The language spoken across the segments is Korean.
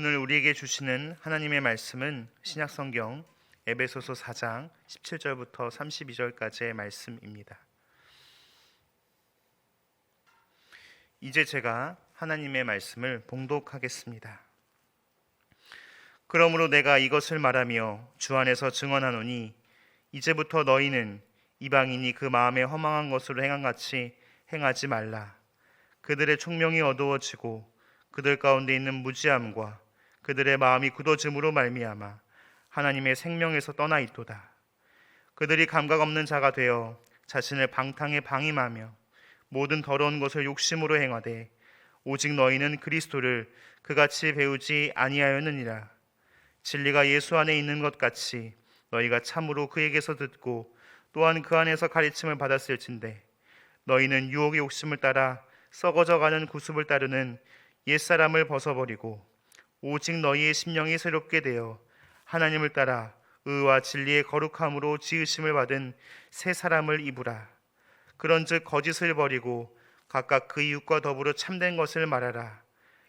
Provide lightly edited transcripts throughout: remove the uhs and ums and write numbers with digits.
오늘 우리에게 주시는 하나님의 말씀은 신약성경 에베소서 4장 17절부터 32절까지의 말씀입니다. 이제 제가 하나님의 말씀을 봉독하겠습니다. 그러므로 내가 이것을 말하며 주 안에서 증언하노니 이제부터 너희는 이방인이 그 마음에 허망한 것으로 행한같이 행하지 말라. 그들의 총명이 어두워지고 그들 가운데 있는 무지함과 그들의 마음이 굳어짐으로 말미암아 하나님의 생명에서 떠나 있도다. 그들이 감각 없는 자가 되어 자신을 방탕에 방임하며 모든 더러운 것을 욕심으로 행하되 오직 너희는 그리스도를 그같이 배우지 아니하였느니라. 진리가 예수 안에 있는 것 같이 너희가 참으로 그에게서 듣고 또한 그 안에서 가르침을 받았을진데 너희는 유혹의 욕심을 따라 썩어져가는 구습을 따르는 옛사람을 벗어버리고 오직 너희의 심령이 새롭게 되어 하나님을 따라 의와 진리의 거룩함으로 지으심을 받은 새 사람을 입으라. 그런즉 거짓을 버리고 각각 그 이웃과 더불어 참된 것을 말하라.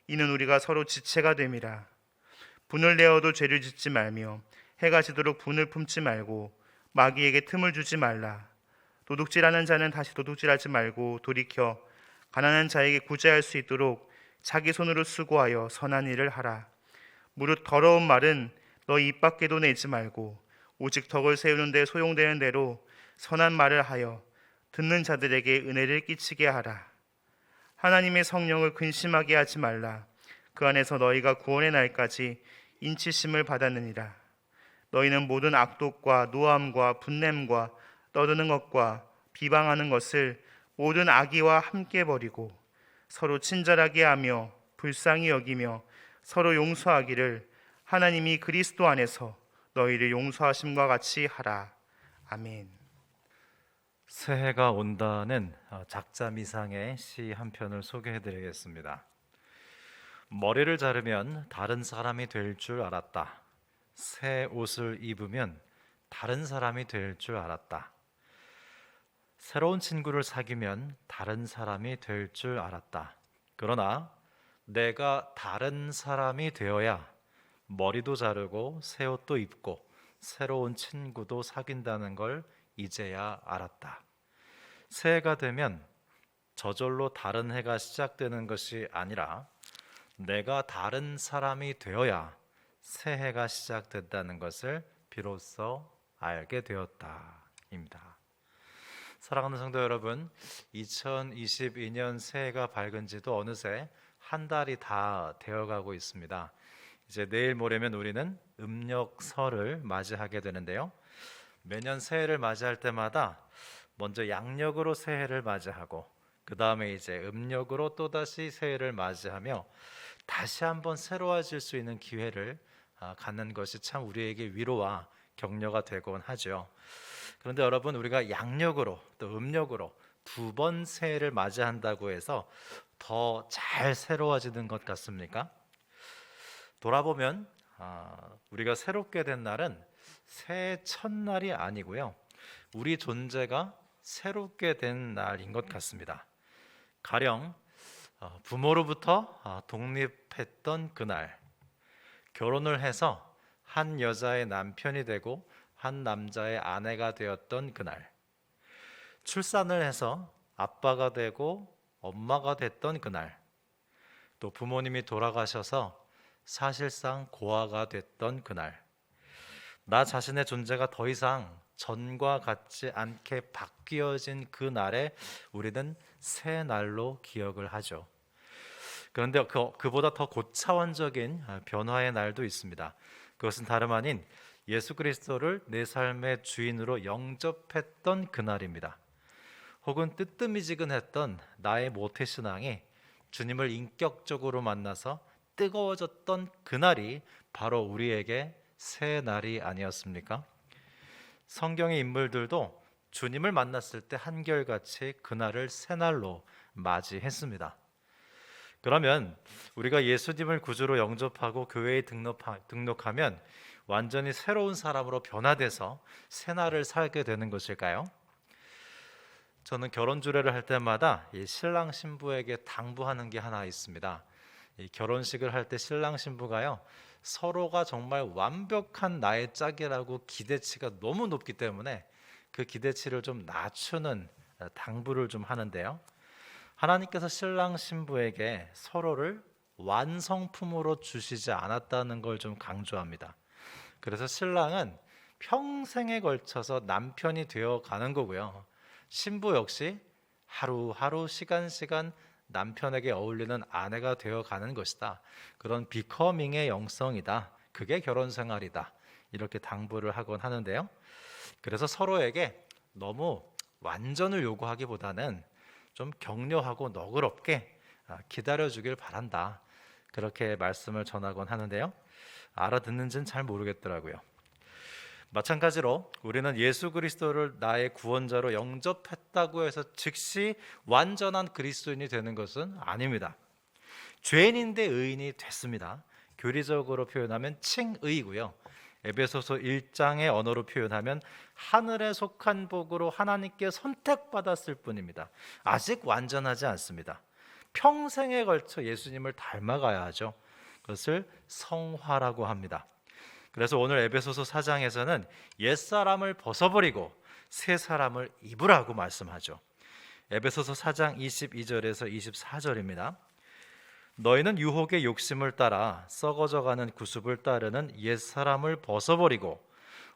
이는 우리가 서로 지체가 됨이라. 분을 내어도 죄를 짓지 말며 해가 지도록 분을 품지 말고 마귀에게 틈을 주지 말라. 도둑질하는 자는 다시 도둑질하지 말고 돌이켜 가난한 자에게 구제할 수 있도록 자기 손으로 수고하여 선한 일을 하라. 무릇 더러운 말은 너희 입 밖에도 내지 말고 오직 덕을 세우는 데 소용되는 대로 선한 말을 하여 듣는 자들에게 은혜를 끼치게 하라. 하나님의 성령을 근심하게 하지 말라. 그 안에서 너희가 구원의 날까지 인치심을 받았느니라. 너희는 모든 악독과 노함과 분냄과 떠드는 것과 비방하는 것을 모든 악의와 함께 버리고 서로 친절하게 하며 불쌍히 여기며 서로 용서하기를 하나님이 그리스도 안에서 너희를 용서하심과 같이 하라. 아멘. 새해가 온다는 작자미상의 시 한 편을 소개해드리겠습니다. 머리를 자르면 다른 사람이 될 줄 알았다. 새 옷을 입으면 다른 사람이 될 줄 알았다. 새로운 친구를 사귀면 다른 사람이 될 줄 알았다. 그러나 내가 다른 사람이 되어야 머리도 자르고 새 옷도 입고 새로운 친구도 사귄다는 걸 이제야 알았다. 새해가 되면 저절로 다른 해가 시작되는 것이 아니라 내가 다른 사람이 되어야 새해가 시작된다는 것을 비로소 알게 되었다입니다. 사랑하는 성도 여러분, 2022년 새해가 밝은 지도 어느새 한 달이 다 되어가고 있습니다. 이제 내일 모레면 우리는 음력설을 맞이하게 되는데요. 매년 새해를 맞이할 때마다 먼저 양력으로 새해를 맞이하고 그 다음에 이제 음력으로 또다시 새해를 맞이하며 다시 한번 새로워질 수 있는 기회를 갖는 것이 참 우리에게 위로와 격려가 되곤 하죠. 그런데 여러분, 우리가 양력으로 또 음력으로 두 번 새해를 맞이한다고 해서 더 잘 새로워지는 것 같습니까? 돌아보면 우리가 새롭게 된 날은 새해 첫날이 아니고요, 우리 존재가 새롭게 된 날인 것 같습니다. 가령 부모로부터 독립했던 그날, 결혼을 해서 한 여자의 남편이 되고 한 남자의 아내가 되었던 그날, 출산을 해서 아빠가 되고 엄마가 됐던 그날, 또 부모님이 돌아가셔서 사실상 고아가 됐던 그날, 나 자신의 존재가 더 이상 전과 같지 않게 바뀌어진 그 날에 우리는 새 날로 기억을 하죠. 그런데 그보다 더 고차원적인 변화의 날도 있습니다. 그것은 다름 아닌 예수 그리스도를 내 삶의 주인으로 영접했던 그날입니다. 혹은 뜨뜻미지근했던 나의 모태신앙이 주님을 인격적으로 만나서 뜨거워졌던 그날이 바로 우리에게 새 날이 아니었습니까? 성경의 인물들도 주님을 만났을 때 한결같이 그날을 새 날로 맞이했습니다. 그러면 우리가 예수님을 구주로 영접하고 교회에 등록하면 완전히 새로운 사람으로 변화돼서 새 날을 살게 되는 것일까요? 저는 결혼 주례를 할 때마다 이 신랑 신부에게 당부하는 게 하나 있습니다. 이 결혼식을 할 때 신랑 신부가요, 서로가 정말 완벽한 나의 짝이라고 기대치가 너무 높기 때문에 그 기대치를 좀 낮추는 당부를 좀 하는데요. 하나님께서 신랑 신부에게 서로를 완성품으로 주시지 않았다는 걸 좀 강조합니다. 그래서 신랑은 평생에 걸쳐서 남편이 되어 가는 거고요. 신부 역시 하루하루 시간 남편에게 어울리는 아내가 되어 가는 것이다. 그런 비커밍의 영성이다. 그게 결혼 생활이다. 이렇게 당부를 하곤 하는데요. 그래서 서로에게 너무 완전을 요구하기보다는 좀 격려하고 너그럽게 기다려 주길 바란다. 그렇게 말씀을 전하곤 하는데요. 알아듣는지는 잘 모르겠더라고요. 마찬가지로 우리는 예수 그리스도를 나의 구원자로 영접했다고 해서 즉시 완전한 그리스도인이 되는 것은 아닙니다. 죄인인데 의인이 됐습니다. 교리적으로 표현하면 칭의고요. 에베소서 1장의 언어로 표현하면 하늘에 속한 복으로 하나님께 선택받았을 뿐입니다. 아직 완전하지 않습니다. 평생에 걸쳐 예수님을 닮아가야 하죠. 그것을 성화라고 합니다. 그래서 오늘 에베소서 4장에서는 옛사람을 벗어버리고 새 사람을 입으라고 말씀하죠. 에베소서 4장 22절에서 24절입니다. 너희는 유혹의 욕심을 따라 썩어져가는 구습을 따르는 옛사람을 벗어버리고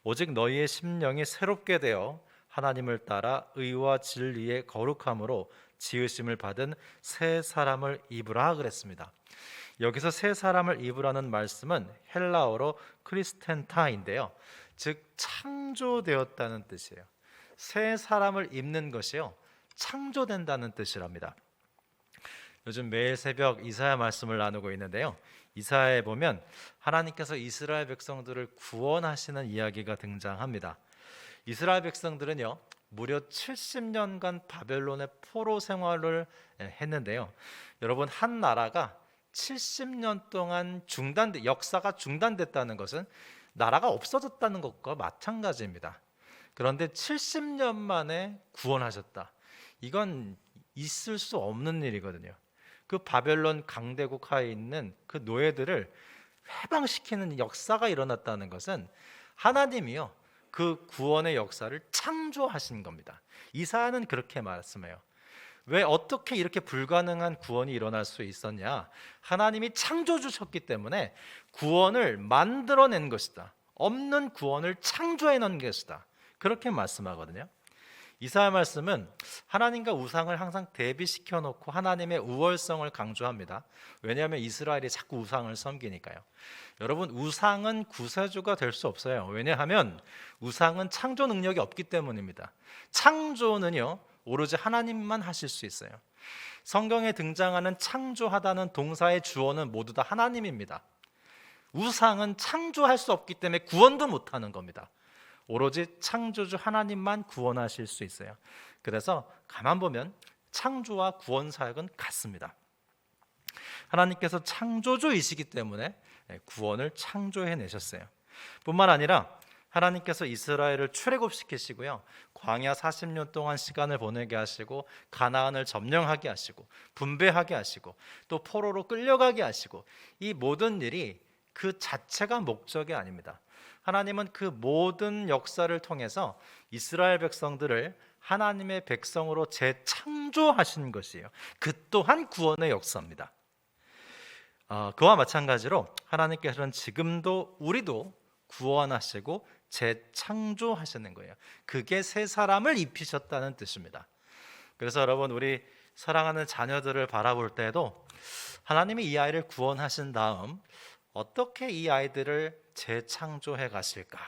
오직 너희의 심령이 새롭게 되어 하나님을 따라 의와 진리의 거룩함으로 지으심을 받은 새 사람을 입으라 그랬습니다. 여기서 새 사람을 입으라는 말씀은 헬라어로 크리스텐타인데요. 즉 창조되었다는 뜻이에요. 새 사람을 입는 것이요, 창조된다는 뜻이랍니다. 요즘 매일 새벽 이사야 말씀을 나누고 있는데요. 이사야에 보면 하나님께서 이스라엘 백성들을 구원하시는 이야기가 등장합니다. 이스라엘 백성들은요, 무려 70년간 바벨론의 포로 생활을 했는데요. 여러분, 한 나라가 70년 동안 역사가 중단됐다는 것은 나라가 없어졌다는 것과 마찬가지입니다. 그런데 70년 만에 구원하셨다. 이건 있을 수 없는 일이거든요. 그 바벨론 강대국 하에 있는 그 노예들을 해방시키는 역사가 일어났다는 것은 하나님이요, 그 구원의 역사를 창조하신 겁니다. 이사야는 그렇게 말씀해요. 왜 어떻게 이렇게 불가능한 구원이 일어날 수 있었냐? 하나님이 창조주셨기 때문에 구원을 만들어낸 것이다. 없는 구원을 창조해낸 것이다. 그렇게 말씀하거든요. 이사야 말씀은 하나님과 우상을 항상 대비시켜 놓고 하나님의 우월성을 강조합니다. 왜냐하면 이스라엘이 자꾸 우상을 섬기니까요. 여러분, 우상은 구세주가 될 수 없어요. 왜냐하면 우상은 창조 능력이 없기 때문입니다. 창조는요, 오로지 하나님만 하실 수 있어요. 성경에 등장하는 창조하다는 동사의 주어는 모두 다 하나님입니다. 우상은 창조할 수 없기 때문에 구원도 못하는 겁니다. 오로지 창조주 하나님만 구원하실 수 있어요. 그래서 가만 보면 창조와 구원 사역은 같습니다. 하나님께서 창조주이시기 때문에 구원을 창조해내셨어요. 뿐만 아니라 하나님께서 이스라엘을 출애굽시키시고요, 광야 40년 동안 시간을 보내게 하시고 가나안을 점령하게 하시고 분배하게 하시고 또 포로로 끌려가게 하시고, 이 모든 일이 그 자체가 목적이 아닙니다. 하나님은 그 모든 역사를 통해서 이스라엘 백성들을 하나님의 백성으로 재창조하신 것이에요. 그 또한 구원의 역사입니다. 그와 마찬가지로 하나님께서는 지금도 우리도 구원하시고 재창조하시는 거예요. 그게 새 사람을 입히셨다는 뜻입니다. 그래서 여러분, 우리 사랑하는 자녀들을 바라볼 때도 하나님이 이 아이를 구원하신 다음 어떻게 이 아이들을 재창조해 가실까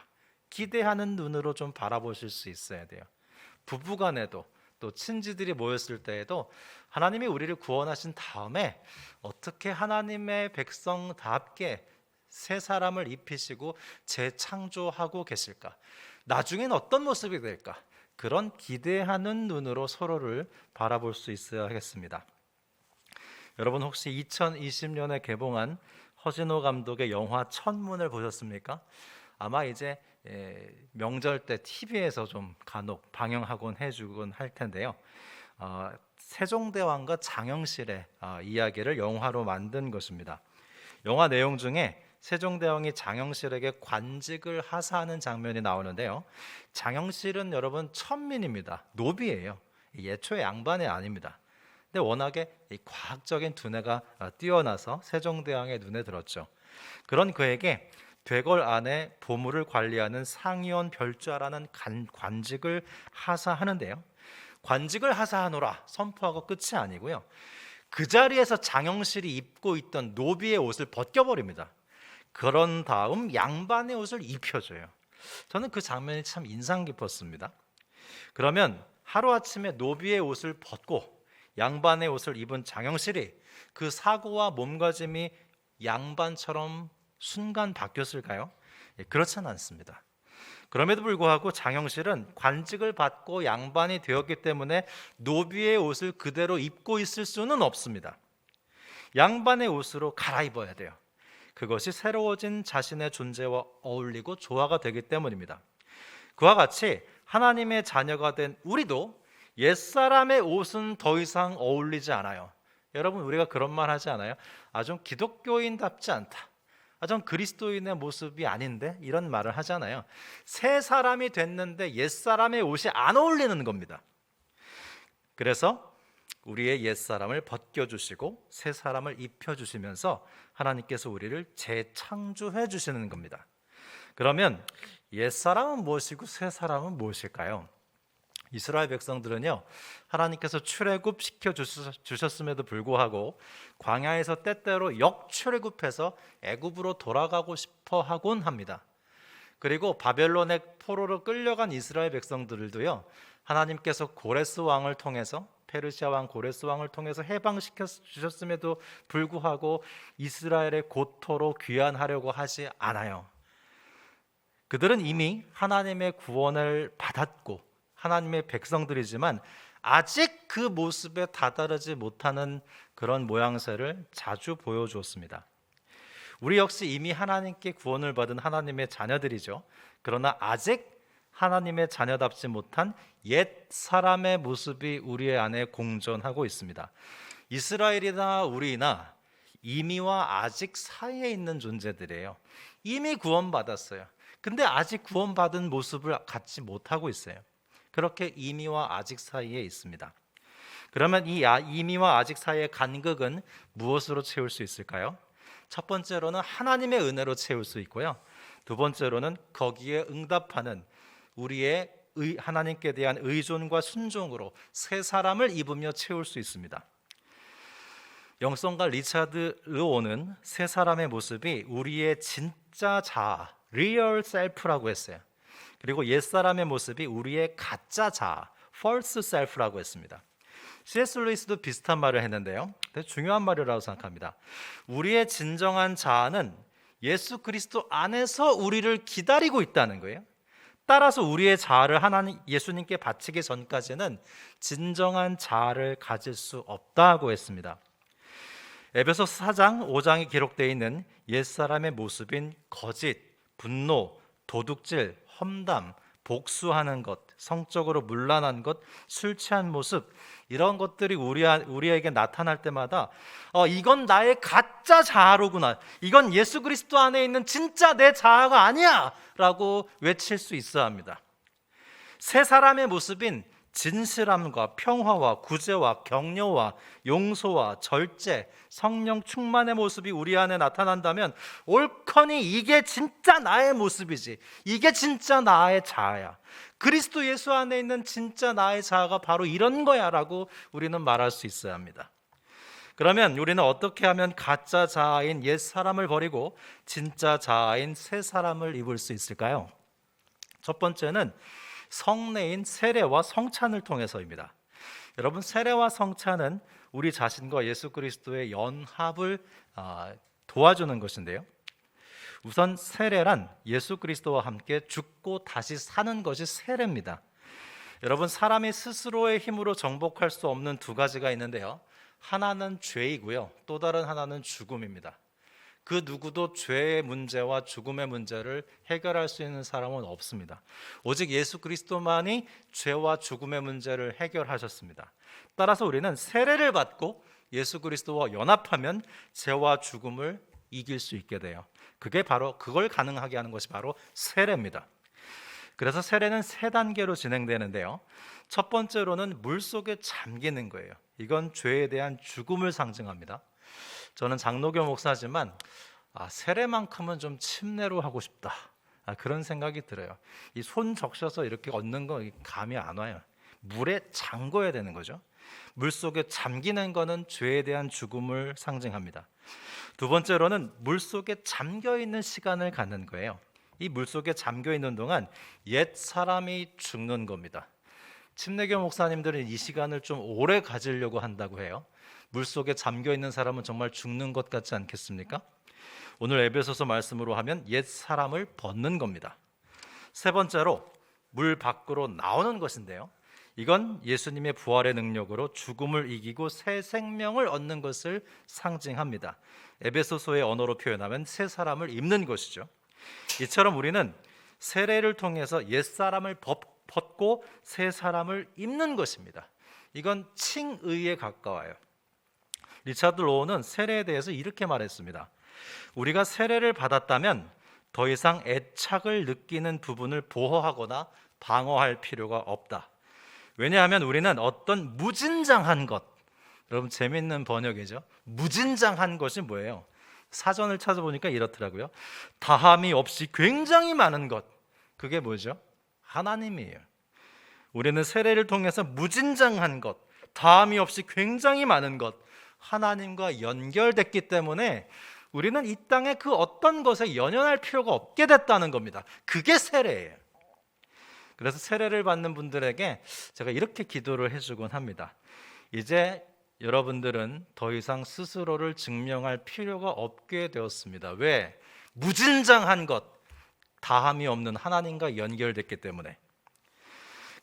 기대하는 눈으로 좀 바라보실 수 있어야 돼요. 부부간에도 또 친지들이 모였을 때에도 하나님이 우리를 구원하신 다음에 어떻게 하나님의 백성답게 새 사람을 입히시고 재창조하고 계실까, 나중엔 어떤 모습이 될까, 그런 기대하는 눈으로 서로를 바라볼 수 있어야 하겠습니다. 여러분, 혹시 2020년에 개봉한 허진호 감독의 영화 천문을 보셨습니까? 아마 이제 명절 때 TV에서 좀 간혹 방영하곤 해주곤 할 텐데요. 세종대왕과 장영실의 이야기를 영화로 만든 것입니다. 영화 내용 중에 세종대왕이 장영실에게 관직을 하사하는 장면이 나오는데요. 장영실은 여러분 천민입니다. 노비예요. 예초에 양반이 아닙니다. 근데 워낙에 이 과학적인 두뇌가 뛰어나서 세종대왕의 눈에 들었죠. 그런 그에게 되걸 안에 보물을 관리하는 상위원 별좌라는 관직을 하사하는데요. 관직을 하사하노라 선포하고 끝이 아니고요. 그 자리에서 장영실이 입고 있던 노비의 옷을 벗겨버립니다. 그런 다음 양반의 옷을 입혀줘요. 저는 그 장면이 참 인상 깊었습니다. 그러면 하루아침에 노비의 옷을 벗고 양반의 옷을 입은 장영실이 그 사고와 몸가짐이 양반처럼 순간 바뀌었을까요? 그렇지는 않습니다. 그럼에도 불구하고 장영실은 관직을 받고 양반이 되었기 때문에 노비의 옷을 그대로 입고 있을 수는 없습니다. 양반의 옷으로 갈아입어야 돼요. 그것이 새로워진 자신의 존재와 어울리고 조화가 되기 때문입니다. 그와 같이 하나님의 자녀가 된 우리도 옛사람의 옷은 더 이상 어울리지 않아요. 여러분, 우리가 그런 말 하지 않아요? 좀 기독교인답지 않다. 좀 그리스도인의 모습이 아닌데? 이런 말을 하잖아요. 새 사람이 됐는데 옛사람의 옷이 안 어울리는 겁니다. 그래서 우리의 옛사람을 벗겨주시고 새 사람을 입혀주시면서 하나님께서 우리를 재창조해 주시는 겁니다. 그러면 옛사람은 무엇이고 새 사람은 무엇일까요? 이스라엘 백성들은요, 하나님께서 출애굽시켜 주셨음에도 불구하고 광야에서 때때로 역출애굽해서 애굽으로 돌아가고 싶어 하곤 합니다. 그리고 바벨론의 포로로 끌려간 이스라엘 백성들도요, 하나님께서 고레스 왕을 통해서, 페르시아 왕 고레스 왕을 통해서 해방시켜 주셨음에도 불구하고 이스라엘의 고토로 귀환하려고 하지 않아요. 그들은 이미 하나님의 구원을 받았고 하나님의 백성들이지만 아직 그 모습에 다다르지 못하는 그런 모양새를 자주 보여주었습니다. 우리 역시 이미 하나님께 구원을 받은 하나님의 자녀들이죠. 그러나 아직 하나님의 자녀답지 못한 옛 사람의 모습이 우리 안에 공존하고 있습니다. 이스라엘이나 우리나 이미와 아직 사이에 있는 존재들이에요. 이미 구원받았어요. 근데 아직 구원받은 모습을 갖지 못하고 있어요. 그렇게 이미와 아직 사이에 있습니다. 그러면 이 이미와 아직 사이의 간극은 무엇으로 채울 수 있을까요? 첫 번째로는 하나님의 은혜로 채울 수 있고요. 두 번째로는 거기에 응답하는 우리의 하나님께 대한 의존과 순종으로 새 사람을 입으며 채울 수 있습니다. 영성가 리차드 르오는 새 사람의 모습이 우리의 진짜 자아, real self라고 했어요. 그리고 옛사람의 모습이 우리의 가짜 자아, false self라고 했습니다. C.S. 루이스도 비슷한 말을 했는데요. 되게 중요한 말이라고 생각합니다. 우리의 진정한 자아는 예수 그리스도 안에서 우리를 기다리고 있다는 거예요. 따라서 우리의 자아를 예수님께 바치기 전까지는 진정한 자아를 가질 수 없다고 했습니다. 에베소서 4장 5장에 기록되어 있는 옛사람의 모습인 거짓, 분노, 도둑질, 험담, 복수하는 것, 성적으로 문란한 것, 술 취한 모습, 이런 것들이 우리에게 나타날 때마다 이건 나의 가짜 자아로구나, 이건 예수 그리스도 안에 있는 진짜 내 자아가 아니야 라고 외칠 수 있어야 합니다. 새 사람의 모습인 진실함과 평화와 구제와 격려와 용서와 절제, 성령 충만의 모습이 우리 안에 나타난다면 옳거니 이게 진짜 나의 모습이지, 이게 진짜 나의 자아야, 그리스도 예수 안에 있는 진짜 나의 자아가 바로 이런 거야 라고 우리는 말할 수 있어야 합니다. 그러면 우리는 어떻게 하면 가짜 자아인 옛 사람을 버리고 진짜 자아인 새 사람을 입을 수 있을까요? 첫 번째는 성례인 세례와 성찬을 통해서입니다. 여러분, 세례와 성찬은 우리 자신과 예수 그리스도의 연합을 도와주는 것인데요. 우선 세례란 예수 그리스도와 함께 죽고 다시 사는 것이 세례입니다. 여러분, 사람이 스스로의 힘으로 정복할 수 없는 두 가지가 있는데요. 하나는 죄이고요, 또 다른 하나는 죽음입니다. 그 누구도 죄의 문제와 죽음의 문제를 해결할 수 있는 사람은 없습니다. 오직 예수 그리스도만이 죄와 죽음의 문제를 해결하셨습니다. 따라서 우리는 세례를 받고 예수 그리스도와 연합하면 죄와 죽음을 이길 수 있게 돼요. 그게 바로 그걸 가능하게 하는 것이 바로 세례입니다. 그래서 세례는 세 단계로 진행되는데요. 첫 번째로는 물속에 잠기는 거예요. 이건 죄에 대한 죽음을 상징합니다. 저는 장로교 목사지만 세례만큼은 좀 침례로 하고 싶다. 그런 생각이 들어요. 이 손 적셔서 이렇게 얻는 거 감이 안 와요. 물에 잠궈야 되는 거죠. 물속에 잠기는 거는 죄에 대한 죽음을 상징합니다. 두 번째로는 물속에 잠겨 있는 시간을 갖는 거예요. 이 물속에 잠겨 있는 동안 옛 사람이 죽는 겁니다. 침례교 목사님들은 이 시간을 좀 오래 가지려고 한다고 해요. 물속에 잠겨 있는 사람은 정말 죽는 것 같지 않겠습니까? 오늘 에베소서 말씀으로 하면 옛 사람을 벗는 겁니다. 세 번째로 물 밖으로 나오는 것인데요. 이건 예수님의 부활의 능력으로 죽음을 이기고 새 생명을 얻는 것을 상징합니다. 에베소서의 언어로 표현하면 새 사람을 입는 것이죠. 이처럼 우리는 세례를 통해서 옛 사람을 벗고 새 사람을 입는 것입니다. 이건 칭의에 가까워요. 리차드 로우는 세례에 대해서 이렇게 말했습니다. 우리가 세례를 받았다면 더 이상 애착을 느끼는 부분을 보호하거나 방어할 필요가 없다. 왜냐하면 우리는 어떤 무진장한 것, 여러분 재밌는 번역이죠. 무진장한 것이 뭐예요? 사전을 찾아보니까 이렇더라고요. 다함이 없이 굉장히 많은 것, 그게 뭐죠? 하나님이에요. 우리는 세례를 통해서 무진장한 것, 다함이 없이 굉장히 많은 것, 하나님과 연결됐기 때문에 우리는 이 땅의 그 어떤 것에 연연할 필요가 없게 됐다는 겁니다. 그게 세례예요. 그래서 세례를 받는 분들에게 제가 이렇게 기도를 해주곤 합니다. 이제 여러분들은 더 이상 스스로를 증명할 필요가 없게 되었습니다. 왜? 무진장한 것, 다함이 없는 하나님과 연결됐기 때문에.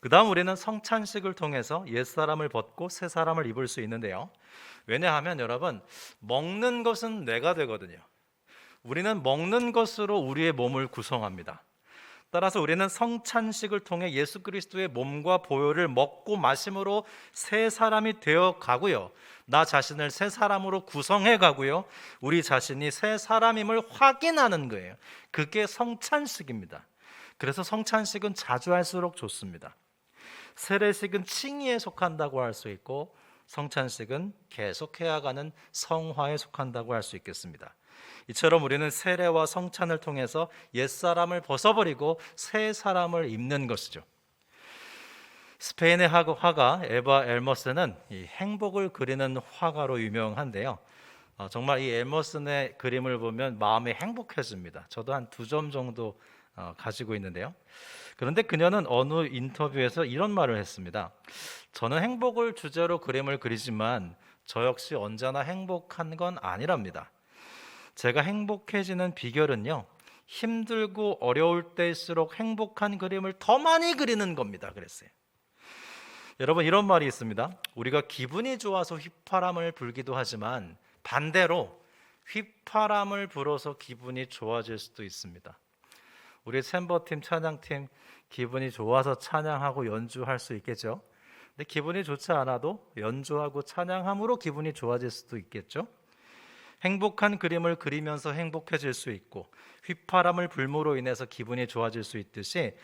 그 다음 우리는 성찬식을 통해서 옛사람을 벗고 새사람을 입을 수 있는데요. 왜냐하면 여러분, 먹는 것은 뇌가 되거든요. 우리는 먹는 것으로 우리의 몸을 구성합니다. 따라서 우리는 성찬식을 통해 예수 그리스도의 몸과 보혈을 먹고 마심으로 새 사람이 되어 가고요. 나 자신을 새 사람으로 구성해 가고요. 우리 자신이 새 사람임을 확인하는 거예요. 그게 성찬식입니다. 그래서 성찬식은 자주 할수록 좋습니다. 세례식은 칭의에 속한다고 할 수 있고 성찬식은 계속해야 가는 성화에 속한다고 할 수 있겠습니다. 이처럼 우리는 세례와 성찬을 통해서 옛사람을 벗어버리고 새 사람을 입는 것이죠. 스페인의 화가 에바 엘머슨은 이 행복을 그리는 화가로 유명한데요. 정말 이 엘머슨의 그림을 보면 마음이 행복해집니다. 저도 한 2점 정도 가지고 있는데요. 그런데 그녀는 어느 인터뷰에서 이런 말을 했습니다. 저는 행복을 주제로 그림을 그리지만 저 역시 언제나 행복한 건 아니랍니다. 제가 행복해지는 비결은요, 힘들고 어려울 때일수록 행복한 그림을 더 많이 그리는 겁니다. 그랬어요. 여러분, 이런 말이 있습니다. 우리가 기분이 좋아서 휘파람을 불기도 하지만 반대로 휘파람을 불어서 기분이 좋아질 수도 있습니다. 우리 챔버팀, 찬양팀 기분이 좋아서 찬양하고 연주할 수 있겠죠. 근데 기분이 좋지 않아도 연주하고 찬양함으로 기분이 좋아질 수도 있겠죠. 행복한 그림을 그리면서 행복해질 수 있고 휘파람을 불므로 인해서 기분이 좋아질 수 있듯이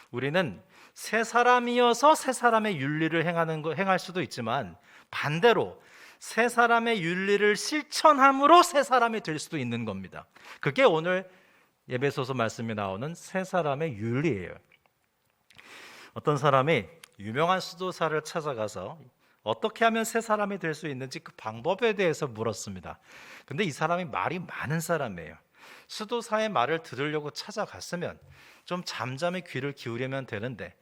우리는 새 사람이어서 새 사람의 윤리를 행할 수도 있지만 반대로 새 사람의 윤리를 실천함으로 새 사람이 될 수도 있는 겁니다. 그게 오늘 에베소서 말씀에 나오는 새 사람의 윤리예요. 어떤 사람이 유명한 수도사를 찾아가서 어떻게 하면 새 사람이 될 수 있는지 그 방법에 대해서 물었습니다. 근데 이 사람이 말이 많은 사람이에요. 수도사의 말을 들으려고 찾아갔으면 좀 잠잠히 귀를 기울이면 되는데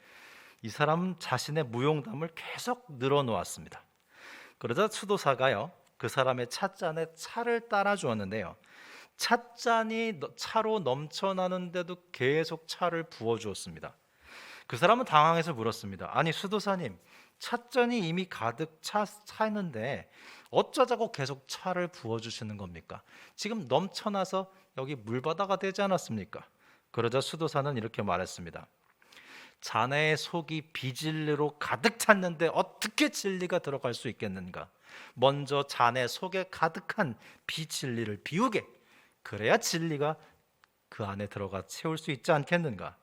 이 사람은 자신의 무용담을 계속 늘어놓았습니다. 그러자 수도사가요, 그 사람의 찻잔에 차를 따라 주었는데요, 찻잔이 차로 넘쳐나는데도 계속 차를 부어주었습니다. 그 사람은 당황해서 물었습니다. 아니 수도사님, 찻잔이 이미 가득 차 있는데 어쩌자고 계속 차를 부어주시는 겁니까? 지금 넘쳐나서 여기 물바다가 되지 않았습니까? 그러자 수도사는 이렇게 말했습니다. 자네의 속이 비진리로 가득 찼는데 어떻게 진리가 들어갈 수 있겠는가? 먼저 자네 속에 가득한 비진리를 비우게, 그래야 진리가 그 안에 들어가 채울 수 있지 않겠는가?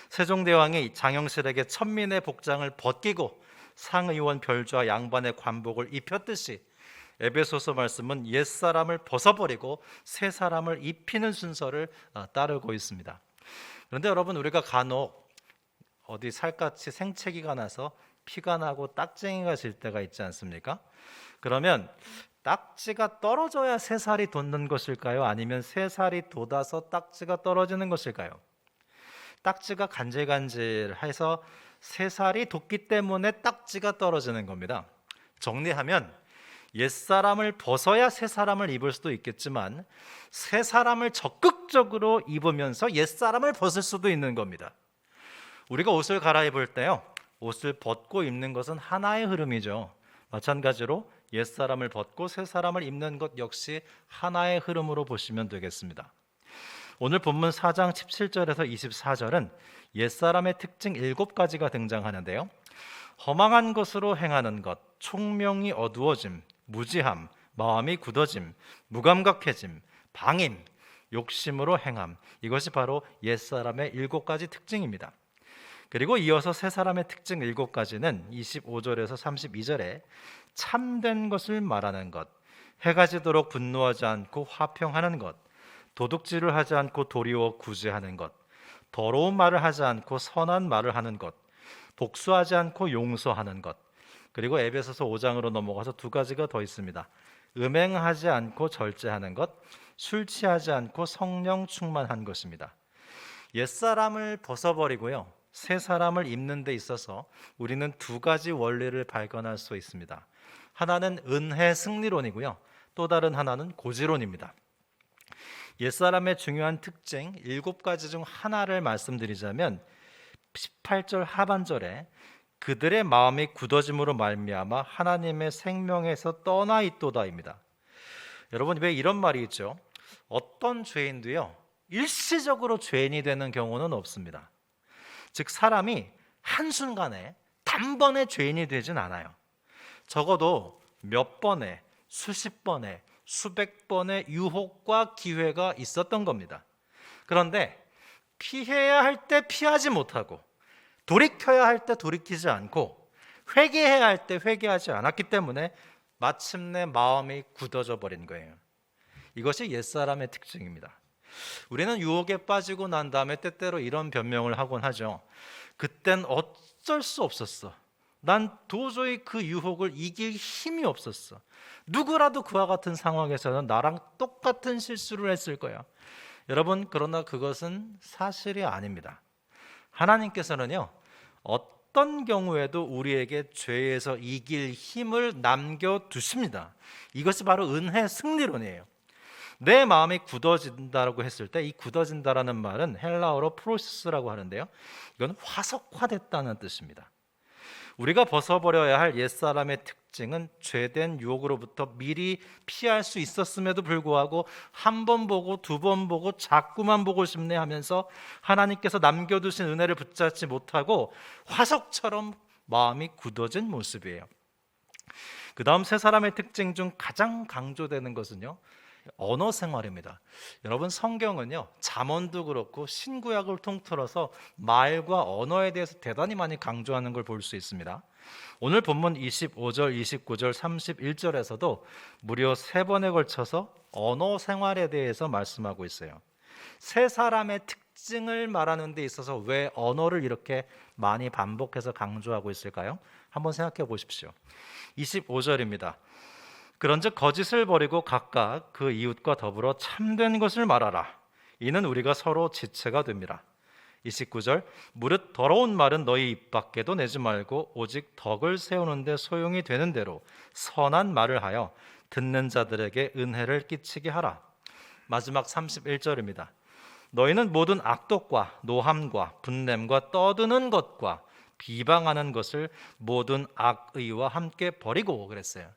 세종대왕이 장영실에게 천민의 복장을 벗기고 상의원 별좌 양반의 관복을 입혔듯이 에베소서 말씀은 옛사람을 벗어버리고 새 사람을 입히는 순서를 따르고 있습니다. 그런데 여러분, 우리가 간혹 어디 살갗이 생채기가 나서 피가 나고 딱쟁이가 질 때가 있지 않습니까? 그러면 딱지가 떨어져야 새살이 돋는 것일까요? 아니면 새살이 돋아서 딱지가 떨어지는 것일까요? 딱지가 간질간질해서 새살이 돋기 때문에 딱지가 떨어지는 겁니다. 정리하면 옛사람을 벗어야 새사람을 입을 수도 있겠지만 새사람을 적극적으로 입으면서 옛사람을 벗을 수도 있는 겁니다. 우리가 옷을 갈아입을 때요, 옷을 벗고 입는 것은 하나의 흐름이죠. 마찬가지로 옛사람을 벗고 새사람을 입는 것 역시 하나의 흐름으로 보시면 되겠습니다. 오늘 본문 4장 17절에서 24절은 옛사람의 특징 7가지가 등장하는데요. 허망한 것으로 행하는 것, 총명이 어두워짐, 무지함, 마음이 굳어짐, 무감각해짐, 방임, 욕심으로 행함, 이것이 바로 옛사람의 7가지 특징입니다. 그리고 이어서 새 사람의 특징 7가지는 25절에서 32절에 참된 것을 말하는 것, 해가 지도록 분노하지 않고 화평하는 것, 도둑질을 하지 않고 도리어 구제하는 것, 더러운 말을 하지 않고 선한 말을 하는 것, 복수하지 않고 용서하는 것, 그리고 에베소서 5장으로 넘어가서 2가지가 더 있습니다. 음행하지 않고 절제하는 것, 술 취하지 않고 성령 충만한 것입니다. 옛사람을 벗어버리고요, 새 사람을 입는 데 있어서 우리는 2가지 원리를 발견할 수 있습니다. 하나는 은혜 승리론이고요, 또 다른 하나는 고지론입니다. 옛사람의 중요한 특징 7가지 중 하나를 말씀드리자면 18절 하반절에 그들의 마음이 굳어짐으로 말미암아 하나님의 생명에서 떠나 있도다입니다. 여러분, 왜 이런 말이 있죠? 어떤 죄인도요, 일시적으로 죄인이 되는 경우는 없습니다. 즉 사람이 한순간에 단번에 죄인이 되진 않아요. 적어도 몇 번의, 수십 번의, 수백 번의 유혹과 기회가 있었던 겁니다. 그런데 피해야 할 때 피하지 못하고 돌이켜야 할 때 돌이키지 않고 회개해야 할 때 회개하지 않았기 때문에 마침내 마음이 굳어져 버린 거예요. 이것이 옛사람의 특징입니다. 우리는 유혹에 빠지고 난 다음에 때때로 이런 변명을 하곤 하죠. 그땐 어쩔 수 없었어. 난 도저히 그 유혹을 이길 힘이 없었어. 누구라도 그와 같은 상황에서는 나랑 똑같은 실수를 했을 거야. 여러분, 그러나 그것은 사실이 아닙니다. 하나님께서는요, 어떤 경우에도 우리에게 죄에서 이길 힘을 남겨두십니다. 이것이 바로 은혜 승리론이에요. 내 마음이 굳어진다라고 했을 때 이 굳어진다라는 말은 헬라어로 프로세스라고 하는데요, 이건 화석화됐다는 뜻입니다. 우리가 벗어버려야 할 옛사람의 특징은 죄된 유혹으로부터 미리 피할 수 있었음에도 불구하고 한 번 보고 두 번 보고 자꾸만 보고 싶네 하면서 하나님께서 남겨두신 은혜를 붙잡지 못하고 화석처럼 마음이 굳어진 모습이에요. 그 다음 세 사람의 특징 중 가장 강조되는 것은요, 언어 생활입니다. 여러분, 성경은요, 잠언도 그렇고 신구약을 통틀어서 말과 언어에 대해서 대단히 많이 강조하는 걸 볼 수 있습니다. 오늘 본문 25절, 29절, 31절에서도 무려 3번에 걸쳐서 언어 생활에 대해서 말씀하고 있어요. 세 사람의 특징을 말하는 데 있어서 왜 언어를 이렇게 많이 반복해서 강조하고 있을까요? 한번 생각해 보십시오. 25절입니다. 그런즉 거짓을 버리고 각각 그 이웃과 더불어 참된 것을 말하라. 이는 우리가 서로 지체가 됩니다. 29절, 무릇 더러운 말은 너희 입 밖에도 내지 말고 오직 덕을 세우는 데 소용이 되는 대로 선한 말을 하여 듣는 자들에게 은혜를 끼치게 하라. 마지막 31절입니다. 너희는 모든 악독과 노함과 분냄과 떠드는 것과 비방하는 것을 모든 악의와 함께 버리고 그랬어요.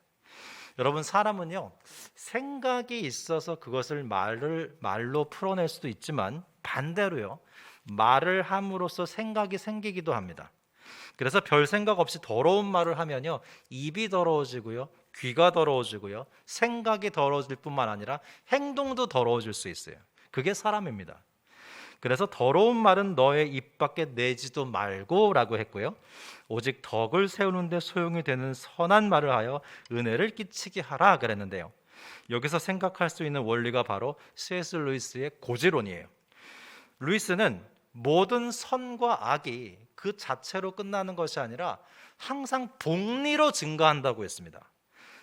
여러분, 사람은요, 생각이 있어서 그것을 말로 풀어낼 수도 있지만 반대로요, 말을 함으로써 생각이 생기기도 합니다. 그래서 별 생각 없이 더러운 말을 하면요, 입이 더러워지고요, 귀가 더러워지고요, 생각이 더러워질 뿐만 아니라 행동도 더러워질 수 있어요. 그게 사람입니다. 그래서 더러운 말은 너의 입 밖에 내지도 말고 라고 했고요, 오직 덕을 세우는 데 소용이 되는 선한 말을 하여 은혜를 끼치게 하라 그랬는데요, 여기서 생각할 수 있는 원리가 바로 C.S. 루이스의 고지론이에요. 루이스는 모든 선과 악이 그 자체로 끝나는 것이 아니라 항상 복리로 증가한다고 했습니다.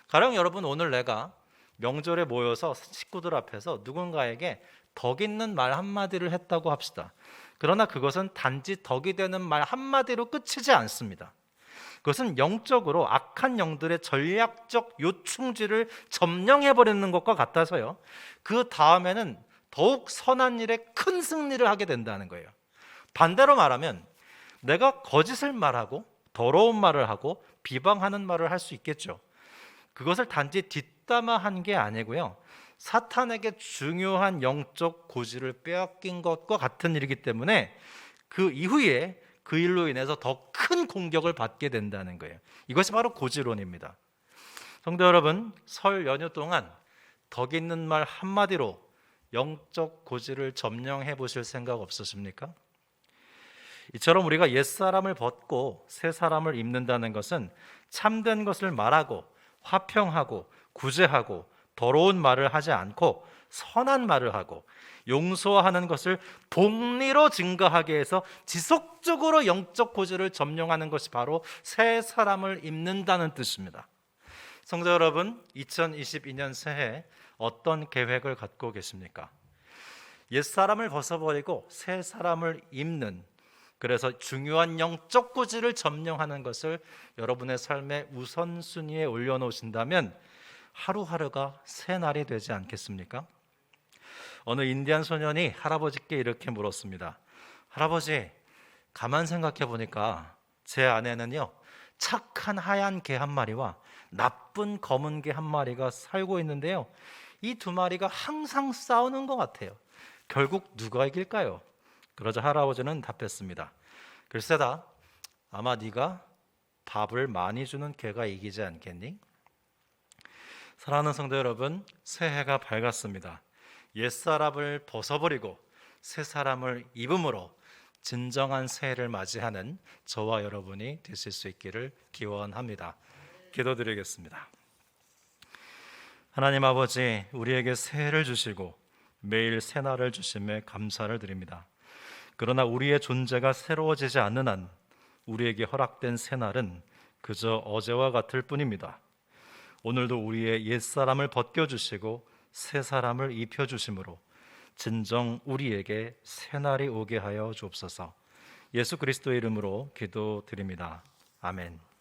가령 여러분, 오늘 내가 명절에 모여서 식구들 앞에서 누군가에게 덕 있는 말 한마디를 했다고 합시다. 그러나 그것은 단지 덕이 되는 말 한마디로 끝이지 않습니다. 그것은 영적으로 악한 영들의 전략적 요충지를 점령해버리는 것과 같아서요, 그 다음에는 더욱 선한 일에 큰 승리를 하게 된다는 거예요. 반대로 말하면 내가 거짓을 말하고 더러운 말을 하고 비방하는 말을 할 수 있겠죠. 그것을 단지 뒷담화한 게 아니고요, 사탄에게 중요한 영적 고지를 빼앗긴 것과 같은 일이기 때문에 그 이후에 그 일로 인해서 더 큰 공격을 받게 된다는 거예요. 이것이 바로 고지론입니다. 성도 여러분, 설 연휴 동안 덕 있는 말 한마디로 영적 고지를 점령해 보실 생각 없으십니까? 이처럼 우리가 옛사람을 벗고 새 사람을 입는다는 것은 참된 것을 말하고 화평하고 구제하고 더러운 말을 하지 않고 선한 말을 하고 용서하는 것을 복리로 증가하게 해서 지속적으로 영적 고지를 점령하는 것이 바로 새 사람을 입는다는 뜻입니다. 성도 여러분, 2022년 새해 어떤 계획을 갖고 계십니까? 옛사람을 벗어버리고 새 사람을 입는, 그래서 중요한 영적 고지를 점령하는 것을 여러분의 삶의 우선순위에 올려놓으신다면 하루하루가 새 날이 되지 않겠습니까? 어느 인디안 소년이 할아버지께 이렇게 물었습니다. 할아버지, 가만 생각해 보니까 제 안에는요, 착한 하얀 개 한 마리와 나쁜 검은 개 한 마리가 살고 있는데요, 이 두 마리가 항상 싸우는 것 같아요. 결국 누가 이길까요? 그러자 할아버지는 답했습니다. 글쎄다, 아마 네가 밥을 많이 주는 개가 이기지 않겠니? 사랑하는 성도 여러분, 새해가 밝았습니다. 옛사람을 벗어버리고 새 사람을 입음으로 진정한 새해를 맞이하는 저와 여러분이 되실 수 있기를 기원합니다. 기도드리겠습니다. 하나님 아버지, 우리에게 새해를 주시고 매일 새날을 주심에 감사를 드립니다. 그러나 우리의 존재가 새로워지지 않는 한 우리에게 허락된 새날은 그저 어제와 같을 뿐입니다. 오늘도 우리의 옛사람을 벗겨주시고 새 사람을 입혀주심으로 진정 우리에게 새날이 오게 하여 주옵소서. 예수 그리스도의 이름으로 기도드립니다. 아멘.